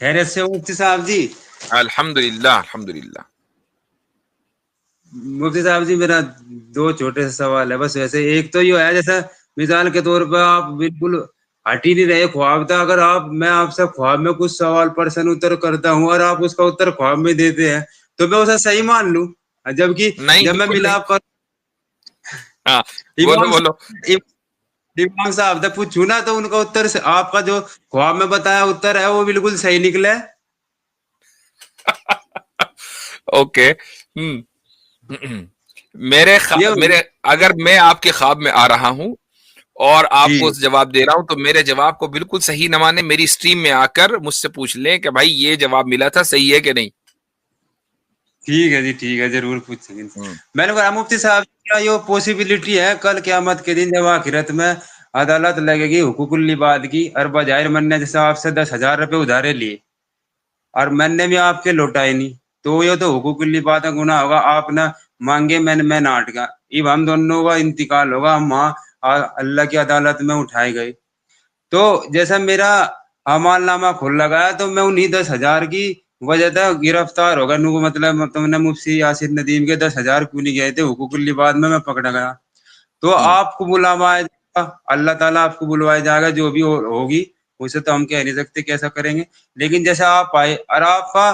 خیریت سے ہو مفتی صاحب جی؟ الحمدللہ الحمدللہ. مفتی صاحب جی میرا دو چھوٹے سے سوال ہے بس. ویسے ایک تو یہ ہے جیسا مثال کے طور پہ آپ بالکل ہٹ ہی نہیں رہے خواب تھا. اگر میں آپ سے خواب میں کچھ سوال پرشن اتر کرتا ہوں اور آپ اس کا اتر خواب میں دیتے ہیں تو میں اسے صحیح مان لوں, جبکہ نہیں جب میں بالکل نہیں. ملاپ کر ہاں بولو بولو. امام صاحب سے پوچھوں نا تو ان کا اتر آپ کا جو خواب میں بتایا اتر ہے وہ بالکل صحیح نکلے. اوکے. میرے اگر میں آپ کے خواب میں آ رہا ہوں اور آپ جی کو جواب دے رہا ہوں تو میرے جواب کو بالکل صحیح نہ مانے, میری اسٹریم میں آ کر مجھ سے پوچھ لیں کہ بھائی یہ جواب ملا تھا صحیح ہے کہ نہیں. ٹھیک ہے جی, ٹھیک ہے, ضرور پوچھیں گے. میں نے کہا مفتی صاحب کیا یہ پوسیبلٹی ہے کل قیامت کے دن جب آخرت میں عدالت لگے گی حقوق العباد کی, اور بظاہر من نے جیسے آپ سے 10,000 روپے ادھارے لیے اور من نے بھی آپ کے لوٹائے نہیں, تو یہ تو حقوق العباد کا گناہ ہوگا. آپ نے مانگے میں ناٹ کا, اب ہم دونوں کا انتقال ہوگا, ہم وہاں اللہ کی عدالت میں اٹھائے گئے. تو جیسا میرا اعمال نامہ کھل لگا تو میں انہیں 10,000 کی وجہ تھا گرفتار ہوگا. مطلب تم نے مفتی یاسر ندیم کے 10,000 کیوں نہیں گئے تھے حقوق العباد میں پکڑا گیا. تو آپ کو بلاوا اللہ تعالیٰ آپ کو بلوائے جائے گا, جو بھی ہوگی اسے تو ہم کہہ نہیں سکتے کیسا کریں گے. لیکن جیسا آپ آئے اور آپ کا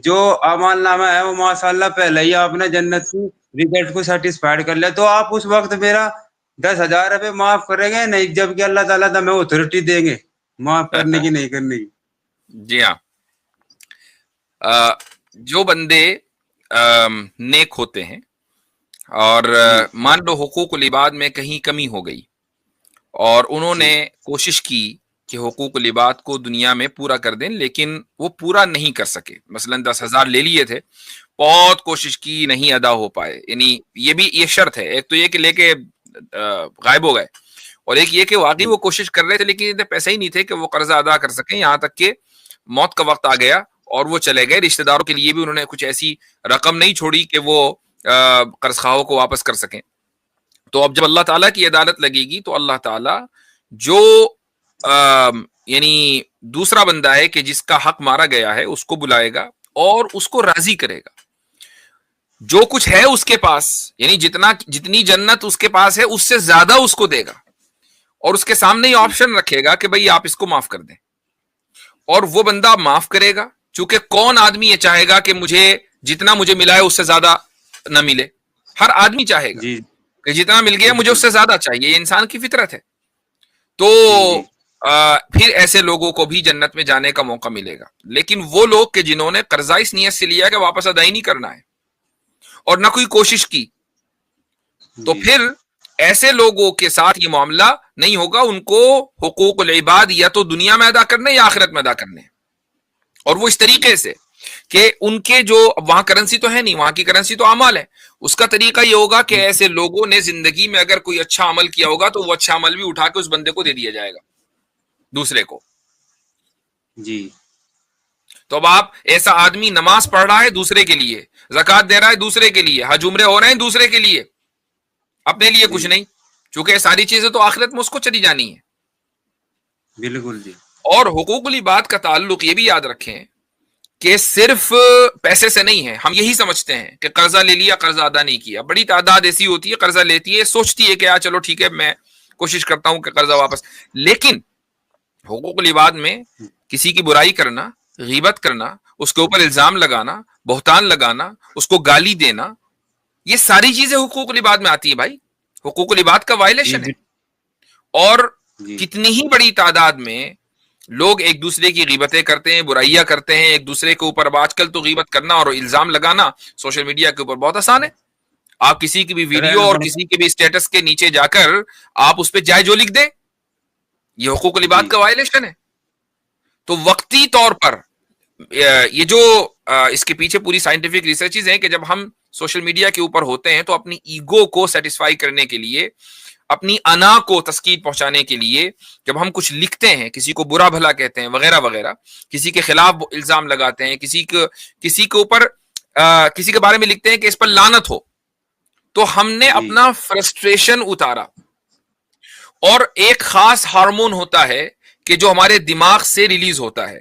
جو اعمال نامہ ہے وہ ماشاء اللہ پہلے ہی آپ نے جنت کی ریزلٹ کو سیٹسفائڈ کر لیا, تو آپ اس وقت میرا 10,000 روپے معاف کریں گے نہیں, جبکہ اللہ تعالیٰ ہمیں اتھارٹی دیں گے معاف کرنے کی نہیں کرنے کی. جی ہاں, جو بندے نیک ہوتے ہیں اور مان لو حقوق العباد میں کہیں کمی ہو گئی اور انہوں نے کوشش کی کہ حقوق العباد کو دنیا میں پورا کر دیں, لیکن وہ پورا نہیں کر سکے. مثلا 10,000 لے لیے تھے, بہت کوشش کی, نہیں ادا ہو پائے. یعنی یہ شرط ہے, ایک تو یہ کہ لے کے غائب ہو گئے, اور ایک یہ کہ واقعی وہ کوشش کر رہے تھے لیکن پیسے ہی نہیں تھے کہ وہ قرضہ ادا کر سکیں. یہاں تک کہ موت کا وقت آ گیا اور وہ چلے گئے. رشتہ داروں کے لیے بھی انہوں نے کچھ ایسی رقم نہیں چھوڑی کہ وہ قرض خواہوں کو واپس کر سکیں. تو اب جب اللہ تعالیٰ کی عدالت لگے گی تو اللہ تعالیٰ جو یعنی دوسرا بندہ ہے کہ جس کا حق مارا گیا ہے اس کو بلائے گا اور اس کو راضی کرے گا. جو کچھ ہے اس کے پاس, یعنی جتنی جنت اس کے پاس ہے اس سے زیادہ اس کو دے گا, اور اس کے سامنے یہ آپشن رکھے گا کہ بھئی آپ اس کو معاف کر دیں, اور وہ بندہ معاف کرے گا. چونکہ کون آدمی یہ چاہے گا کہ جتنا مجھے ملا ہے اس سے زیادہ نہ ملے؟ ہر آدمی چاہے گا کہ جتنا مل گیا مجھے اس سے زیادہ چاہیے, یہ انسان کی فطرت ہے. تو پھر ایسے لوگوں کو بھی جنت میں جانے کا موقع ملے گا. لیکن وہ لوگ کہ جنہوں نے قرضہ اس نیت سے لیا کہ واپس ادا ہی نہیں کرنا ہے اور نہ کوئی کوشش کی, تو پھر ایسے لوگوں کے ساتھ یہ معاملہ نہیں ہوگا. ان کو حقوق العباد یا تو دنیا میں ادا کرنے یا آخرت میں ادا کرنے, اور وہ اس طریقے سے کہ ان کے جو وہاں کرنسی تو ہے نہیں, وہاں کی کرنسی تو اعمال ہے. اس کا طریقہ یہ ہوگا کہ ایسے لوگوں نے زندگی میں اگر کوئی اچھا عمل کیا ہوگا تو وہ اچھا عمل بھی اٹھا کے اس بندے کو دے دیا جائے گا دوسرے کو. جی تو اب آپ ایسا آدمی نماز پڑھ رہا ہے دوسرے کے لیے, زکوٰۃ دے رہا ہے دوسرے کے لیے, حج عمرے ہو رہے ہیں دوسرے کے لیے, اپنے لیے کچھ نہیں, چونکہ یہ ساری چیزیں تو آخرت میں اس کو چلی جانی ہے. بالکل جی. اور حقوق العباد کا تعلق یہ بھی یاد رکھیں کہ صرف پیسے سے نہیں ہے. ہم یہی سمجھتے ہیں کہ قرضہ لے لیا قرضہ ادا نہیں کیا. بڑی تعداد ایسی ہوتی ہے قرضہ لیتی ہے, سوچتی ہے کہ چلو ٹھیک ہے میں کوشش کرتا ہوں کہ قرضہ واپس, لیکن حقوق العباد میں کسی کی برائی کرنا, غیبت کرنا, اس کے اوپر الزام لگانا, بہتان لگانا, اس کو گالی دینا, یہ ساری چیزیں حقوق العباد میں آتی ہیں بھائی. حقوق العباد کا وائلیشن ہے. اور کتنی ہی بڑی تعداد میں لوگ ایک دوسرے کی غیبتیں کرتے ہیں, برائیاں کرتے ہیں ایک دوسرے کے اوپر. اب آج کل تو غیبت کرنا اور الزام لگانا سوشل میڈیا کے اوپر بہت آسان ہے. آپ کسی کی بھی ویڈیو اور کسی کے بھی اسٹیٹس کے نیچے جا کر آپ اس پہ جائے جو لکھ دیں, یہ حقوق العباد کا وائلیشن ہے. تو وقتی طور پر یہ جو اس کے پیچھے پوری سائنٹیفک ریسرچز ہیں کہ جب ہم سوشل میڈیا کے اوپر ہوتے ہیں تو اپنی ایگو کو سیٹسفائی کرنے کے لیے, اپنی انا کو تسکین پہنچانے کے لیے, جب ہم کچھ لکھتے ہیں, کسی کو برا بھلا کہتے ہیں وغیرہ وغیرہ, کسی کے خلاف الزام لگاتے ہیں, کسی کے اوپر کسی کے بارے میں لکھتے ہیں کہ اس پر لعنت ہو, تو ہم نے اپنا فرسٹریشن اتارا. اور ایک خاص ہارمون ہوتا ہے کہ جو ہمارے دماغ سے ریلیز ہوتا ہے,